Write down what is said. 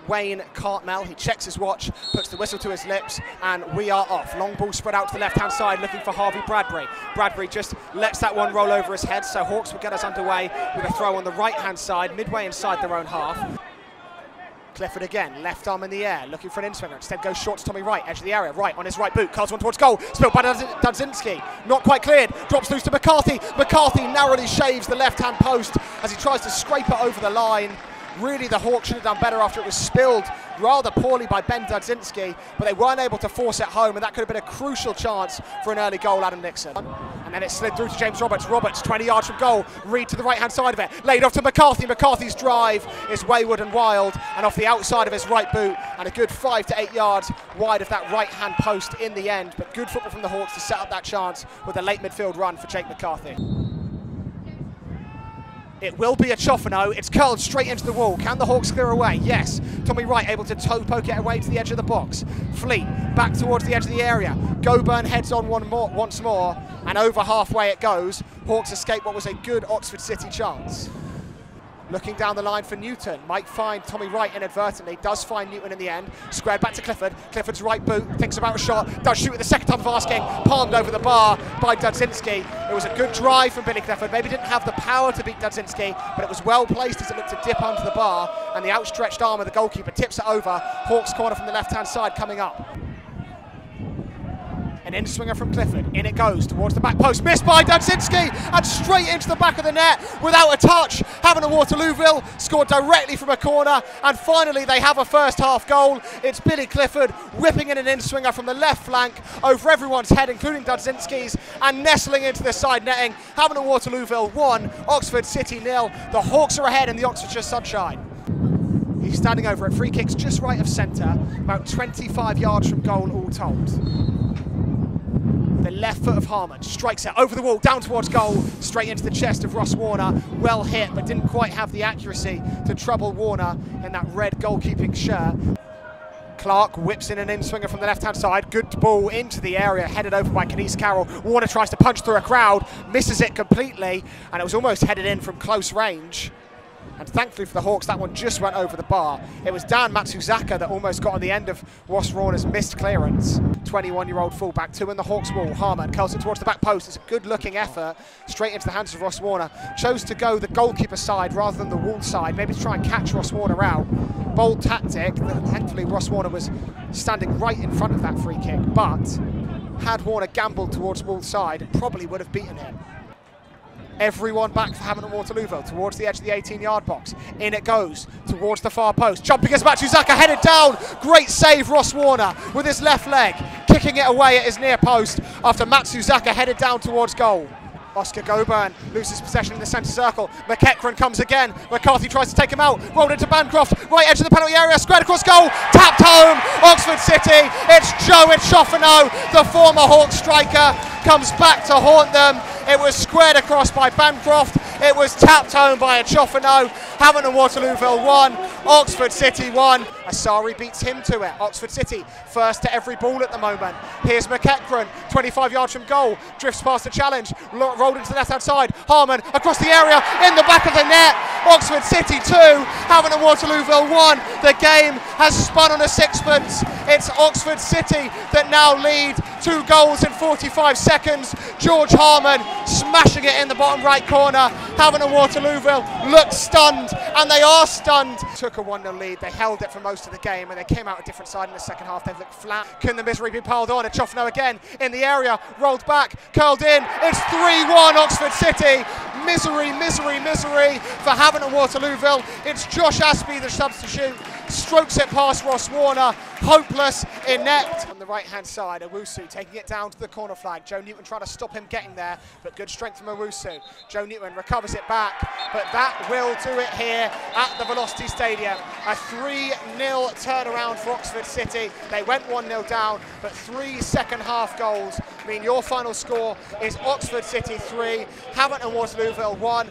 Wayne Cartmel. He checks his watch, puts the whistle to his lips, and we are off. Long ball spread out to the left-hand side, looking for Harvey Bradbury. Bradbury just lets that one roll over his head, so Hawks will get us underway with a throw on the right-hand side, midway inside their own half. Clifford again, left arm in the air, looking for an in-swinger. Instead goes short to Tommy Wright, edge of the area, Wright on his right boot, curls one towards goal, spilled by Dudzinski, not quite cleared, drops loose to McCarthy. McCarthy narrowly shaves the left-hand post as he tries to scrape it over the line. Really, the Hawks should have done better after it was spilled rather poorly by Ben Dudzinski, but they weren't able to force it home, and that could have been a crucial chance for an early goal, Adam Nixon. And then it slid through to James Roberts. Roberts, 20 yards from goal, Reed to the right-hand side of it, laid off to McCarthy. McCarthy's drive is wayward and wild, and off the outside of his right boot, and a good 5 to 8 yards wide of that right-hand post in the end. But good football from the Hawks to set up that chance with a late midfield run for Jake McCarthy. It will be a Chofino. It's curled straight into the wall. Can the Hawks clear away? Yes. Tommy Wright able to toe poke it away to the edge of the box. Fleet back towards the edge of the area. Goburn heads on once more, and over halfway it goes. Hawks escape what was a good Oxford City chance. Looking down the line for Newton, might find Tommy Wright inadvertently, does find Newton in the end, squared back to Clifford, Clifford's right boot, thinks about a shot, does shoot with the second time of asking, palmed over the bar by Dudzinski. It was a good drive from Billy Clifford, maybe didn't have the power to beat Dudzinski, but it was well placed as it looked to dip onto the bar, and the outstretched arm of the goalkeeper tips it over. Hawks corner from the left-hand side coming up. An in-swinger from Clifford, in it goes towards the back post, missed by Dudzinski, and straight into the back of the net without a touch. Havant and Waterlooville scored directly from a corner, and finally they have a first half goal. It's Billy Clifford whipping in an in-swinger from the left flank over everyone's head, including Dudzinski's, and nestling into the side netting. Havant and Waterlooville 1, Oxford City 0. The Hawks are ahead in the Oxfordshire sunshine. He's standing over it, free kicks just right of centre, about 25 yards from goal all told. The left foot of Harmon strikes it over the wall, down towards goal, straight into the chest of Ross Warner. Well hit, but didn't quite have the accuracy to trouble Warner in that red goalkeeping shirt. Clark whips in an in-swinger from the left-hand side. Good ball into the area, headed over by Kenise Carroll. Warner tries to punch through a crowd, misses it completely, and it was almost headed in from close range. And thankfully for the Hawks, that one just went over the bar. It was Dan Matsuzaka that almost got on the end of Ross Warner's missed clearance. 21-year-old fullback, 2 in the Hawks wall. Harmon curls it towards the back post. It's a good-looking effort, straight into the hands of Ross Warner. Chose to go the goalkeeper side rather than the wall side, maybe to try and catch Ross Warner out. Bold tactic. Thankfully, Ross Warner was standing right in front of that free kick, but had Warner gambled towards wall side, it probably would have beaten him. Everyone back for Havant and Waterlooville towards the edge of the 18-yard box. In it goes towards the far post. Jumping as Matsuzaka, headed down. Great save, Ross Warner, with his left leg, kicking it away at his near post after Matsuzaka headed down towards goal. Oscar Goburn loses possession in the centre circle. McEachran comes again. McCarthy tries to take him out. Rolled into Bancroft. Right edge of the penalty area. Squared across goal. Tapped home. Oxford City. It's Joe Chofino, the former Hawks striker, comes back to haunt them. It was squared across by Bancroft. It was tapped home by a Chofino. Havant and Waterlooville 1, Oxford City 1. Asari beats him to it. Oxford City first to every ball at the moment. Here's McEachran, 25 yards from goal, drifts past the challenge, rolled into the left-hand side. Harmon across the area, in the back of the net. Oxford City 2, Havant and Waterlooville 1. The game has spun on a sixpence. It's Oxford City that now lead 2 goals in 45 seconds. George Harmon smashing it in the bottom right corner. Havant and Waterlooville look stunned, and they are stunned. Took a 1-0 lead, they held it for most of the game, and they came out a different side in the second half. They've looked flat. Can the misery be piled on? Chofino again in the area, rolled back, curled in. It's 3-1 Oxford City. Misery, misery, misery for Havant and Waterlooville. It's Josh Aspey, the substitute, strokes it past Ross Warner, hopeless, inept. On the right-hand side, Owusu taking it down to the corner flag. Joe Newton trying to stop him getting there, but good strength from Owusu. Joe Newton recovers it back, but that will do it here at the Velocity Stadium. A 3-0 turnaround for Oxford City. They went 1-0 down, but 3 second-half goals mean your final score is Oxford City 3, Havant and Waterlooville 1.